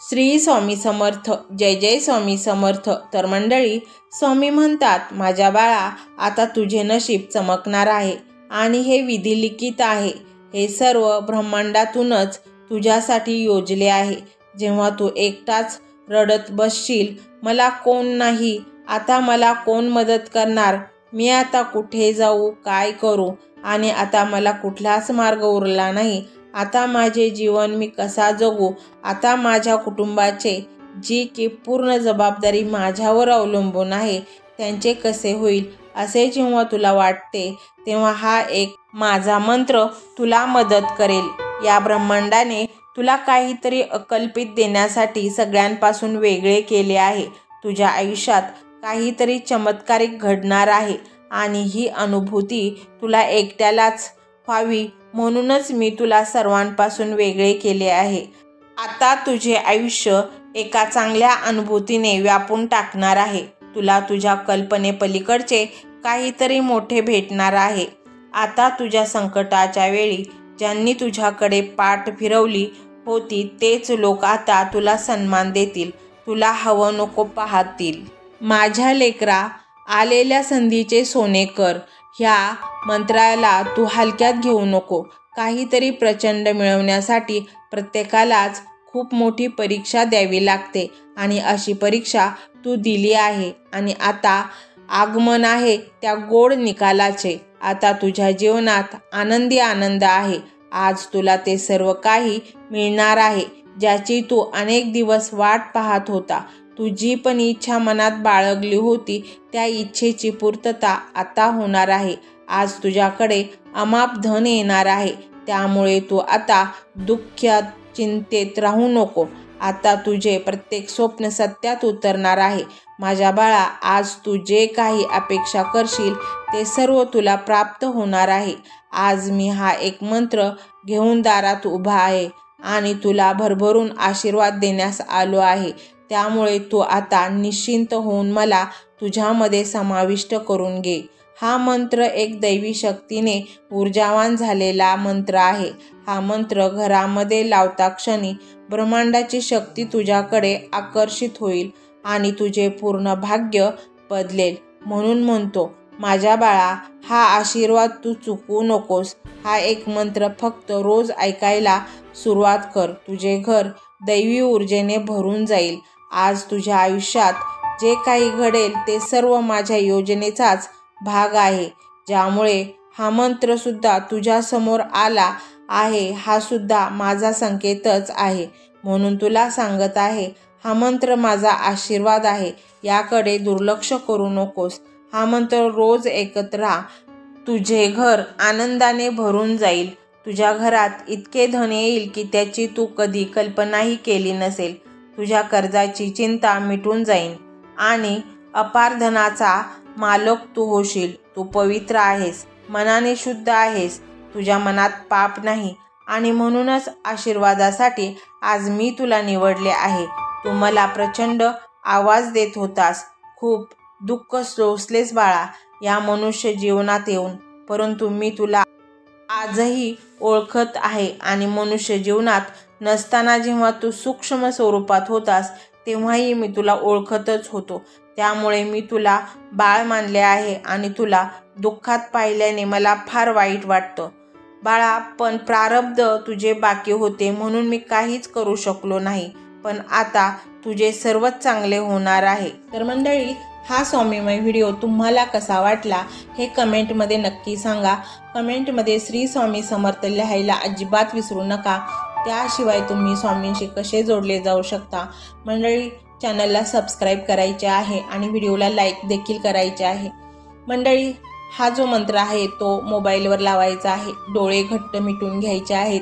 श्री स्वामी समर्थ. जय जय स्वामी समर्थ. तर मंडळी, स्वामी म्हणतात, माझ्या बाळा, आता तुझे नशीब चमकणार आहे आणि हे विधिलिखित आहे. हे सर्व ब्रह्मांडातूनच तुझ्यासाठी योजले आहे. जेव्हा तू एकटाच रडत बसशील, मला कोण नाही, आता मला कोण मदत करणार, मी आता कुठे जाऊ, काय करू, आणि आता मला कुठलाच मार्ग उरला नाही, आता माझे जीवन मी कसा जगू, आता माझ्या कुटुंबाचे जी की पूर्ण जबाबदारी माझ्यावर अवलंबून आहे त्यांचे कसे होईल, असे जेव्हा तुला वाटते, तेव्हा हा एक माझा मंत्र तुला मदत करेल. या ब्रह्मांडाने तुला काहीतरी अकल्पित देण्यासाठी सगळ्यांपासून वेगळे केले आहे. तुझ्या आयुष्यात काहीतरी चमत्कारिक घडणार आहे आणि ही अनुभूती तुला एकट्यालाच व्हावी म्हणूनच मी तुला सर्वांपासून वेगळे केले आहे. आता तुझे आयुष्य एका चांगल्या अनुभूतीने व्यापून टाकणार आहे. तुला तुझ्या कल्पनेपलीकडचे काहीतरी मोठे भेटणार आहे. आता तुझ्या संकटाच्या वेळी ज्यांनी तुझ्याकडे पाठ फिरवली होती तेच लोक आता तुला सन्मान देतील, तुला हवं नको पाहतील. माझ्या लेकरा, आलेल्या संधीचे सोने कर. ह्या मंत्राला तू हलक्यात घेऊ नको. काहीतरी प्रचंड मिळवण्यासाठी प्रत्येकालाच खूप मोठी परीक्षा द्यावी लागते आणि अशी परीक्षा तू दिली आहे आणि आता आगमन आहे त्या गोड निकालाचे. आता तुझ्या जीवनात आनंदी आनंद आहे. आज तुला ते सर्व काही मिळणार आहे ज्याची तू अनेक दिवस वाट पाहत होता. तुझी पण इच्छा मनात बाळगली होती त्या इच्छेची पूर्तता आता होणार आहे. आज तुझ्याकडे अमाप धन येणार आहे. त्यामुळे तू आता दुःखात चिंतेत राहू नको. आता तुझे प्रत्येक स्वप्न सत्यात उतरणार आहे. माझ्या बाळा, आज तू जे काही अपेक्षा करशील ते सर्व तुला प्राप्त होणार आहे. आज मी हा एक मंत्र घेऊन दारात उभा आहे आणि तुला भरभरून आशीर्वाद देण्यास आलो आहे. त्यामुळे तू आता निश्चिंत होऊन मला तुझ्यामध्ये समाविष्ट करून घे. हा मंत्र एक दैवी शक्तीने ऊर्जावान झालेला मंत्र आहे. हा मंत्र घरामध्ये लावता क्षणी ब्रह्मांडाची शक्ती तुझ्याकडे आकर्षित होईल आणि तुझे पूर्ण भाग्य बदलेल. म्हणून म्हणतो, माझ्या बाळा, हा आशीर्वाद तू चुकवू नकोस. हा एक मंत्र फक्त रोज ऐकायला सुरुवात कर. तुझे घर दैवी ऊर्जेने भरून जाईल. आज तुझ्या आयुष्यात जे काही घडेल ते सर्व माझ्या योजनेचाच भाग आहे. ज्यामुळे हा मंत्र सुद्धा तुझ्या समोर आला आहे, हा सुद्धा माझा संकेतच आहे. म्हणून तुला सांगत आहे, हा मंत्र माझा आशीर्वाद आहे. याकडे दुर्लक्ष करू नकोस. हा मंत्र रोज ऐकत राहा. तुझे घर आनंदाने भरून जाईल. तुझ्या घरात इतके धन येईल की त्याची तू कधी कल्पनाही केली नसेल. तुझ्या कर्जाची चिंता मिटून जाईल आणि अपार धनाचा मालक तू होशील. तू पवित्र आहेस, मनाने शुद्ध आहेस, तुझ्या मनात पाप नाही आणि म्हणूनच आशीर्वादासाठी आज मी तुला निवडले आहे. तू मला प्रचंड आवाज देत होतास, खूप दुःख सोसलेस बाळा या मनुष्य जीवनात येऊन, परंतु मी तुला आजही ओळखत आहे आणि मनुष्य जीवनात नसताना जेव्हा तू सूक्ष्म स्वरूपात होतास तेव्हाही मी तुला ओळखतच होतो. त्यामुळे मी तुला बाळ मानले आहे आणि तुला दुःखात पाहिल्याने मला फार वाईट वाटतं बाळा. पण प्रारब्ध तुझे बाकी होते म्हणून मी काहीच करू शकलो नाही. पण आता तुझे सर्वच चांगले होणार आहे. तर मंडळी, हा स्वामीमय व्हिडिओ तुम्हाला कसा वाटला हे कमेंटमध्ये नक्की सांगा. कमेंटमध्ये श्री स्वामी समर्थ लिहायला अजिबात विसरू नका. त्याशिवाय तुम्ही स्वामींशी कसे जोडले जाऊ शकता. मंडळी, चॅनलला सबस्क्राईब करायचे आहे आणि व्हिडिओला लाईक देखील करायचे आहे. मंडळी, हा जो मंत्र आहे तो मोबाईलवर लावायचा आहे. डोळे घट्ट मिटून घ्यायचे आहेत.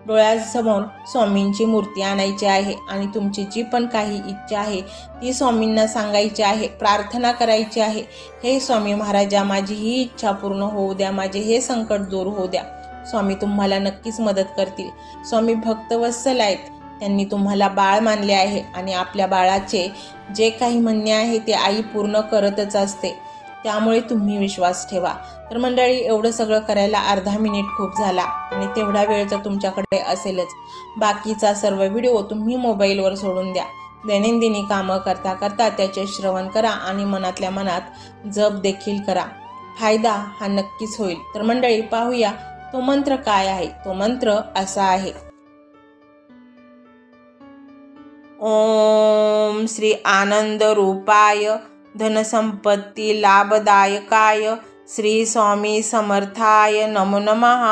डोळ्यासमोर स्वामींची मूर्ती आणायची आहे आणि तुमची जी पण काही इच्छा आहे ती स्वामींना सांगायची आहे, प्रार्थना करायची आहे. हे स्वामी महाराजा, माझी ही इच्छा पूर्ण होऊ द्या, माझे हे संकट दूर होऊ द्या. स्वामी तुम्हाला नक्कीच मदत करतील. स्वामी भक्तवत्सल आहेत. त्यांनी तुम्हाला बाळ मानले आहे आणि आपल्या बाळाचे जे काही म्हणणे आहे ते आई पूर्ण करतच असते. त्यामुळे तुम्ही विश्वास ठेवा. तर मंडळी, एवढं सगळं करायला अर्धा मिनिट खूप झाला आणि तेवढा वेळ तर तुमच्याकडे असेलच. बाकीचा सर्व व्हिडिओ तुम्ही मोबाईलवर सोडून द्या. दैनंदिनी कामं करता करता त्याचे श्रवण करा आणि मनातल्या मनात जप देखील करा. फायदा हा नक्कीच होईल. तर मंडळी, पाहूया तो मंत्र काय आहे. तो मंत्र असा आहे: ओम श्री आनंद रूपाय धनसंपत्ती लाभदायकाय श्री स्वामी समर्थाय नमो नमः.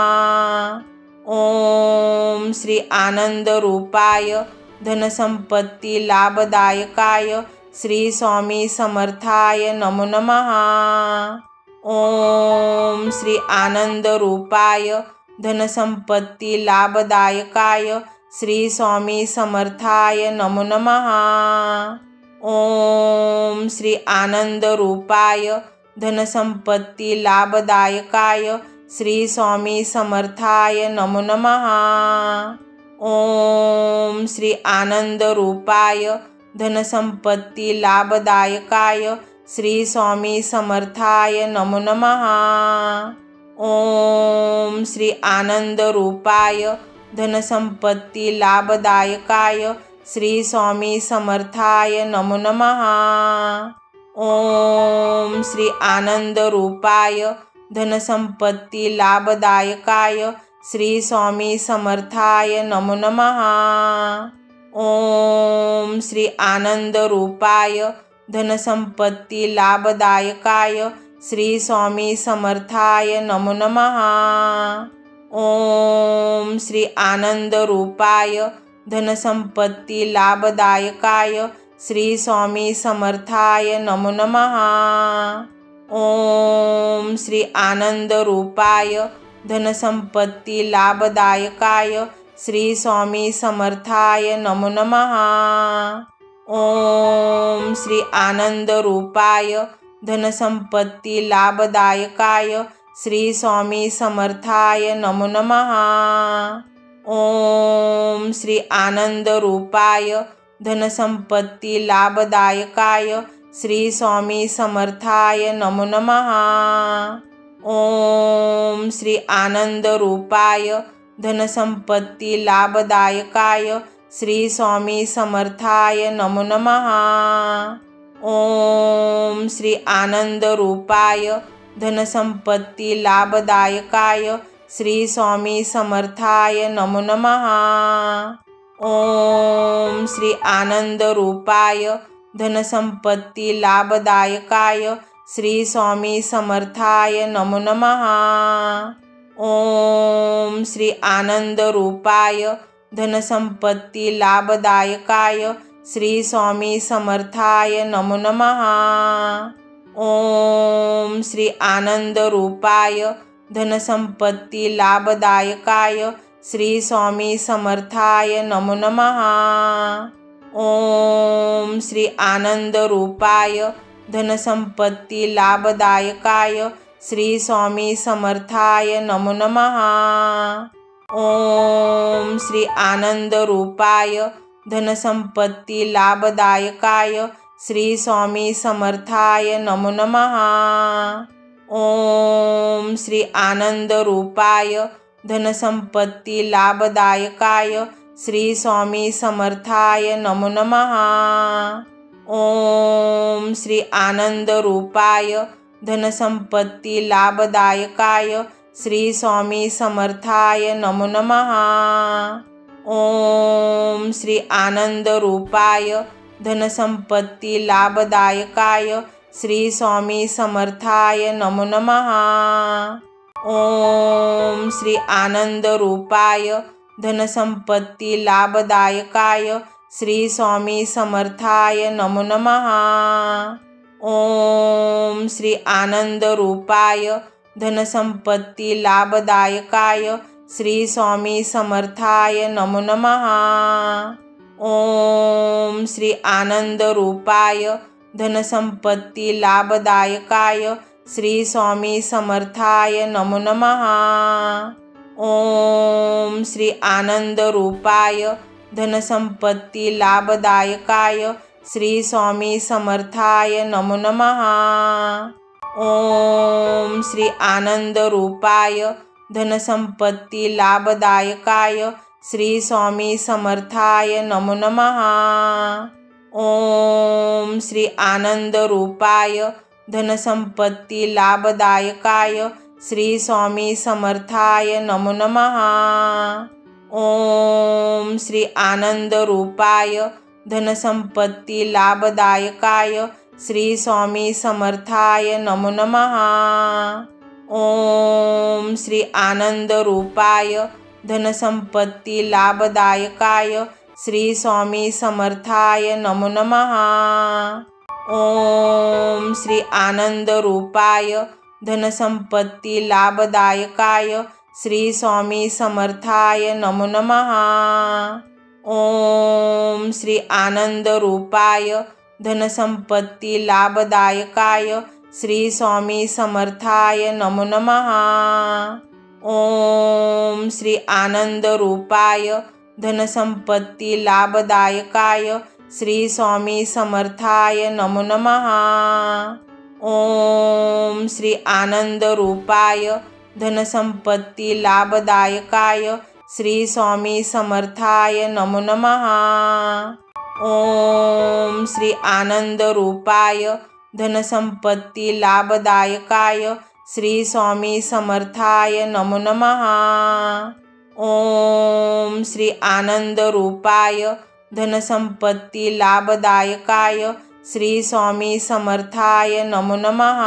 ओम श्री आनंद रूपाय धनसंपत्ती लाभदायकाय श्री स्वामी समर्थाय नमो नमः. ओम श्री आनंद रूपाय धनसंपत्ती लाभदायकाय श्री स्वामी समर्थाय नमो नमः. ओम श्री आनंद रूपाय धनसंपत्ती लाभदायकाय श्री स्वामी समर्थाय नमो नमः. ओम श्री आनंद रूपाय धनसंपत्ती लाभदायकाय श्री स्वामी समर्थाय नमो नमः. ओम श्री आनंद रूपाय धनसंपत्ती लाभदायकाय श्री स्वामी समर्थाय नमो नमः. ओम श्री आनंद रूपाय धनसंपत्ती लाभदायकाय श्री स्वामी समर्थाय नमो नमः. ओम श्री आनंद रूपाय धनसंपत्ती लाभदायकाय श्री स्वामी समर्थाय नमो नमः. ओम श्री आनंद रूपाय धनसंपत्ती लाभदायकाय श्री स्वामी समर्थाय नमो नमः. ओम श्री आनंद रूपाय धनसंपत्ती लाभदायकाय श्री स्वामी समर्थाय नमो नमः. ओम श्री आनंद रूपाय धनसंपत्ती लाभदायकाय श्री स्वामी समर्थाय नमो नमः. ओम श्री आनंद रूपाय धनसंपत्ती लाभदायकाय श्री स्वामी समर्थाय नमो नमः. ओम श्री आनंद रूपाय धनसंपत्ती लाभदायकाय श्री स्वामी समर्थाय नमो नमः. ओम श्री आनंद रूपाय धनसंपत्ती लाभदायकाय श्री स्वामी समर्थाय नमो नमः. ओम श्री आनंद रूपाय धनसंपत्ती लाभदायकाय श्री स्वामी समर्थाय नमो नमः. ओम श्री आनंद रूपाय धनसंपत्ती लाभदायकाय श्री स्वामी समर्थाय नमो नमः. ओम श्री आनंद रूपाय धनसंपत्ती लाभदायकाय श्री स्वामी समर्थाय नमो नमः. ओम श्री आनंद रूपाय धनसंपत्ती लाभदायकाय श्री स्वामी समर्थाय नमो नमः. ओम श्री आनंद रूपाय धनसंपत्ती लाभदायकाय श्री स्वामी समर्थाय नमो नमः. ओम श्री आनंद रूपाय धनसंपत्ती लाभदायकाय श्री स्वामी समर्थाय नमो नमः. ओम श्री आनंद रूपाय धनसंपत्ती लाभदायकाय श्री स्वामी समर्थाय नमो नमः. ओम श्री आनंद रूपाय धनसंपत्ती लाभदायकाय श्री स्वामी समर्थाय नमो नमः. ओम श्री आनंद रूपाय धनसंपत्ती लाभदायकाय श्री स्वामी समर्थाय नमो नमः. ओम श्री आनंद रूपाय धनसंपत्ती लाभदायकाय श्री स्वामी समर्थाय नमो नमः. ओम श्री आनंद रूपाय धनसंपत्ती लाभदायकाय श्री स्वामी समर्थाय नमो नमः. ओम श्री आनंद रूपाय धनसंपत्ती लाभदायकाय श्री स्वामी समर्थाय नमो नमः. ओम श्री आनंदरूपाय धनसंपत्ती लाभदायकाय श्री स्वामी समर्थाय नमो नमः। ओम श्री आनंदरूपाय धनसंपत्ती लाभदायकाय श्री स्वामी समर्थाय नमो नमः। ओम श्री आनंदरूपाय धनसंपत्ती लाभदायकाय श्री स्वामी समर्थाय नमो नमः। ओम श्री आनंदरूपाय धनसंपत्ती लाभदायकाय श्री स्वामी समर्थाय नमो नमः। ओम श्री आनंदरूपाय धनसंपत्ती लाभदायकाय श्री स्वामी समर्थाय नमो नमः। ओम श्री आनंदरूपाय धनसंपत्ती लाभदायकाय श्री स्वामी समर्थाय नमो नमः। ओम श्री आनंदरूपाय धनसंपत्ती लाभदायकाय श्री स्वामी समर्थाय नमो नमः। ओम श्री आनंदरूपाय धनसंपत्ती लाभदायकाय श्री स्वामी समर्थाय नमो नमः। ओम श्री आनंदरूपाय धनसंपत्ती लाभदायकाय श्री स्वामी समर्थाय नमो नमः। ओम श्री आनंदरूपाय धनसंपत्ती लाभदायकाय श्री स्वामी समर्थाय नमो नमः।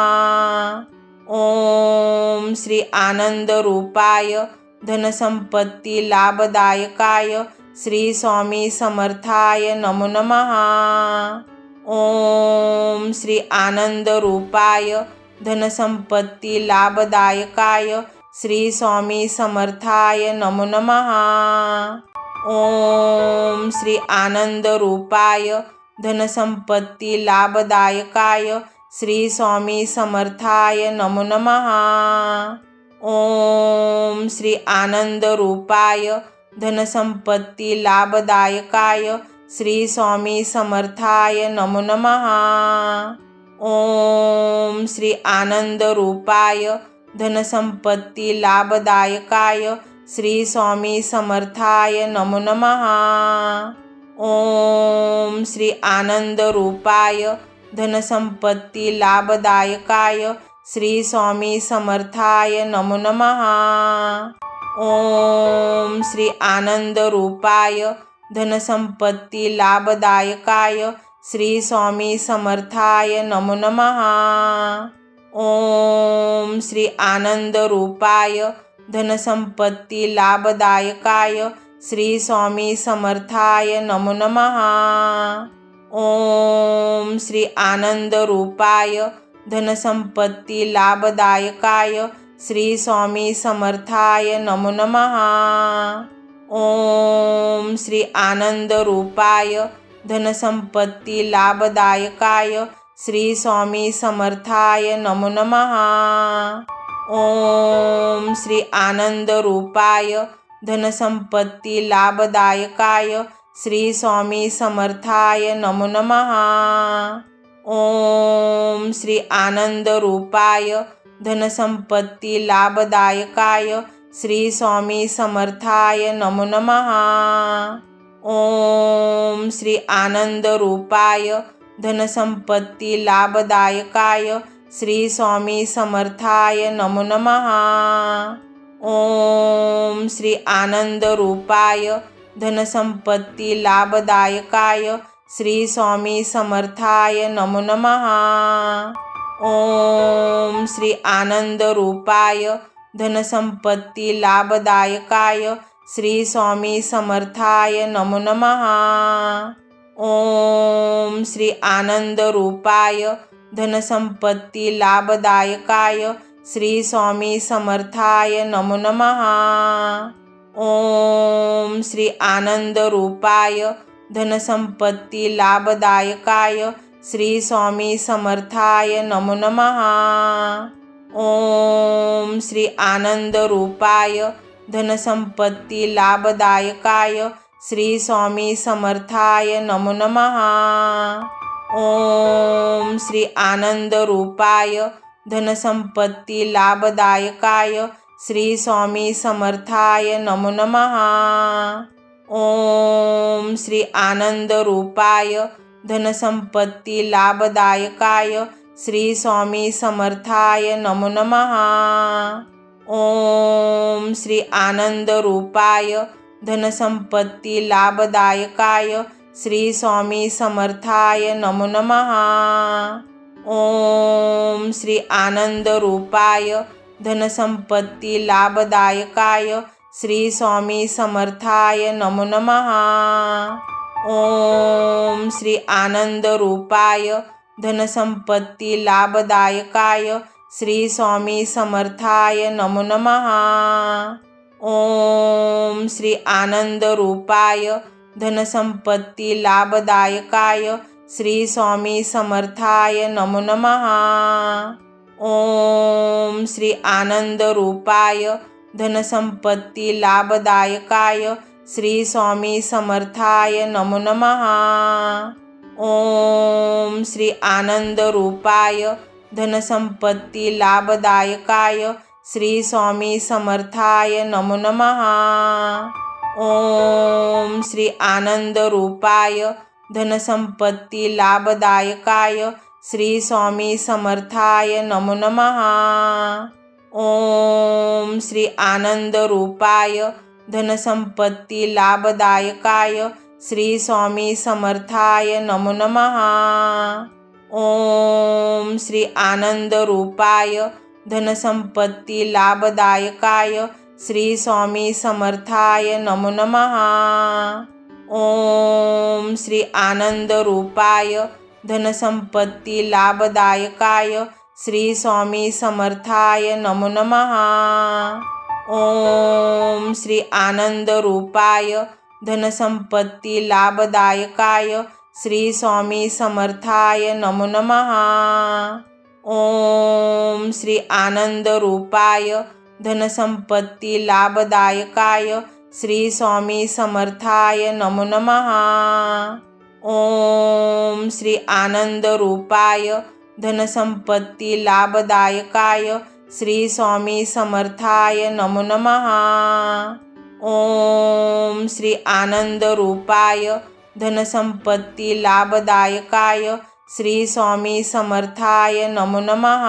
ओम श्री आनंदरूपाय धनसंपत्ती लाभदायकाय श्री स्वामी समर्थाय नमो नमः। ओम श्री आनंदरूपाय धनसंपत्ती लाभदायकाय श्री स्वामी समर्थाय नमो नमः। ओम श्री आनंदरूपाय धनसंपत्ती लाभदायकाय श्री स्वामी समर्थाय नमो नमः। ओम श्री आनंदरूपाय धनसंपत्ती लाभदायकाय श्री स्वामी समर्थाय नमो नमः। ओम श्री आनंदरूपाय धनसंपत्ती लाभदायकाय श्री स्वामी समर्थाय नमो नमः। ओम श्री आनंदरूपाय धनसंपत्ती लाभदायकाय श्री स्वामी समर्थाय नमो नमः। ओम श्री आनंदरूपाय धनसंपत्ती लाभदायकाय श्री स्वामी समर्थाय नमो नमः। ओम श्री आनंदरूपाय धनसंपत्ती लाभदायकाय श्री स्वामी समर्थाय नमो नमः। ओम श्री आनंदरूपाय धनसंपत्ती लाभदायकाय श्री स्वामी समर्थाय नमो नमः। ओम श्री आनंदरूपाय धनसंपत्ती लाभदायकाय श्री स्वामी समर्थाय नमो नमः। ओम श्री आनंदरूपाय धनसंपत्ती लाभदायकाय श्री स्वामी समर्थाय नमो नमः। ओम श्री आनंदरूपाय धनसंपत्ती लाभदायकाय श्री स्वामी समर्थाय नमो नमः। ओम श्री आनंदरूपाय धनसंपत्ती लाभदायकाय श्री स्वामी समर्थाय नमो नमः। ओम श्री आनंदरूपाय धनसंपत्ती लाभदायकाय श्री स्वामी समर्थाय नमो नमः। ओम श्री आनंदरूपाय धनसंपत्ती लाभदायकाय श्री स्वामी समर्थाय नमो नमः। ओम श्री आनंदरूपाय धनसंपत्ती लाभदायकाय श्री स्वामी समर्थाय नमो नमः। ओम श्री आनंदरूपाय धनसंपत्ती लाभदायकाय श्री स्वामी समर्थाय नमो नमः। ओम श्री आनंदरूपाय धनसंपत्ती लाभदायकाय श्री स्वामी समर्थाय नमो नमः। ओम श्री आनंदरूपाय धनसंपत्ती लाभदायकाय श्री स्वामी समर्थाय नमो नमः। ओम श्री आनंद रूपाय धनसंपत्ती लाभदायकाय श्री स्वामी समर्थाय नमो नमः। ओम श्री आनंद रूपाय धनसंपत्ती लाभदायकाय श्री स्वामी समर्थाय नमो नमः। ओम श्री आनंद रूपाय धनसंपत्ती लाभदायकाय श्री स्वामी समर्थाय नमो नमः। ओम श्री आनंद रूपाय धनसंपत्ती लाभदायकाय श्री स्वामी समर्थाय नमो नमः। ओम श्री आनंद रूपाय धनसंपत्ती लाभदायकाय श्री स्वामी समर्थाय नमो नमः। ओम श्री आनंद रूपाय धनसंपत्ती लाभदायकाय श्री स्वामी समर्थाय नमो नमः। ओम श्री आनंद रूपाय धनसंपत्ती लाभदायकाय श्री स्वामी समर्थाय नमो नमः। ओम श्री आनंद रूपाय धनसंपत्ती लाभदायकाय श्री स्वामी समर्थाय नमो नमः। ओम श्री आनंद रूपाय धनसंपत्ती लाभदायकाय श्री स्वामी समर्थाय नमो नमः। ओम श्री आनंद रूपाय धनसंपत्ती लाभदायकाय श्री स्वामी समर्थाय नमो नमः। ओम श्री आनंद रूपाय धनसंपत्ती लाभदायकाय श्री स्वामी समर्थाय नमो नमः। ओम श्री आनंद रूपाय धनसंपत्ती लाभदायकाय श्री स्वामी समर्थाय नमो नमः। ओम श्री आनंद रूपाय धनसंपत्ती लाभदायकाय श्री स्वामी समर्थाय नमो नमः। ओम श्री आनंद रूपाय धनसंपत्ती लाभदायकाय श्री स्वामी समर्थाय नमो नमः। ओम श्री आनंद रूपाय धनसंपत्ती लाभदायकाय श्री स्वामी समर्थाय नमो नमः।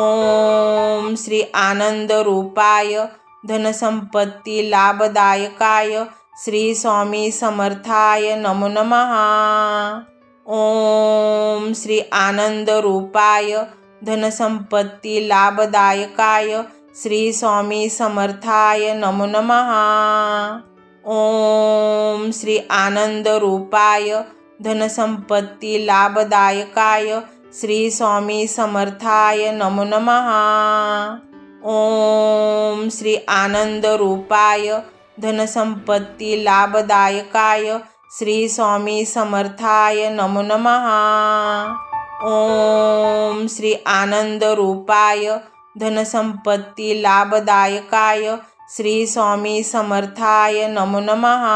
ओम श्री आनंद रूपाय धनसंपत्ती लाभदायकाय श्री स्वामी समर्थाय नमो नमः। ओम श्री आनंद रूपाय धनसंपत्ती लाभदायकाय श्री स्वामी समर्थाय नमो नमः। ओम श्री आनंद रूपाय धनसंपत्ती लाभदायकाय श्री स्वामी समर्थाय नमो नमः। ओम श्री आनंद रूपाय धनसंपत्ती लाभदायकाय श्री स्वामी समर्थाय नमो नमः। ओम श्री आनंद रूपाय धनसंपत्ती लाभदायकाय श्री स्वामी समर्थाय नमो नमः।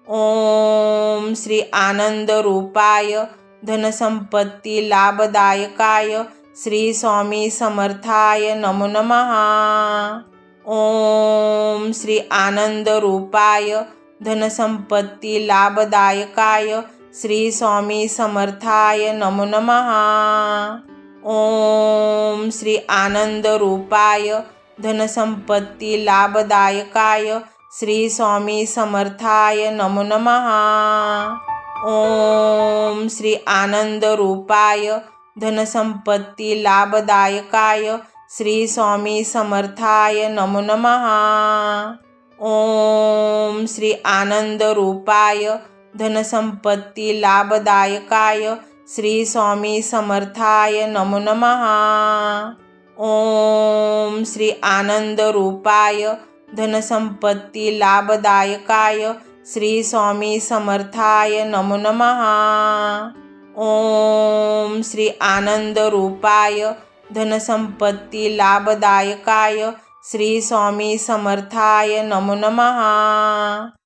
ओम श्री आनंद रूपाय धनसंपत्ती लाभदायकाय श्री स्वामी समर्थाय नमो नमः। ओम श्री आनंद रूपाय धनसंपत्ती लाभदायकाय श्री स्वामी समर्थाय नमो नमः। ओम श्री आनंद रूपाय धनसंपत्ती लाभदायकाय श्री स्वामी समर्थाय नमो नमः। ओम श्री आनंद रूपाय धनसंपत्ती लाभदायकाय श्री स्वामी समर्थाय नमो नमः। ओम श्री आनंद रूपाय धनसंपत्ती लाभदायकाय श्री स्वामी समर्थाय नमो नमः। ओम श्री आनंद रूपाय धनसंपत्ती लाभदायकाय श्री स्वामी समर्थाय नमो नमः। ओम श्री आनंद रूपाय धनसंपत्ती लाभदायकाय श्री स्वामी समर्थाय नमो नमः।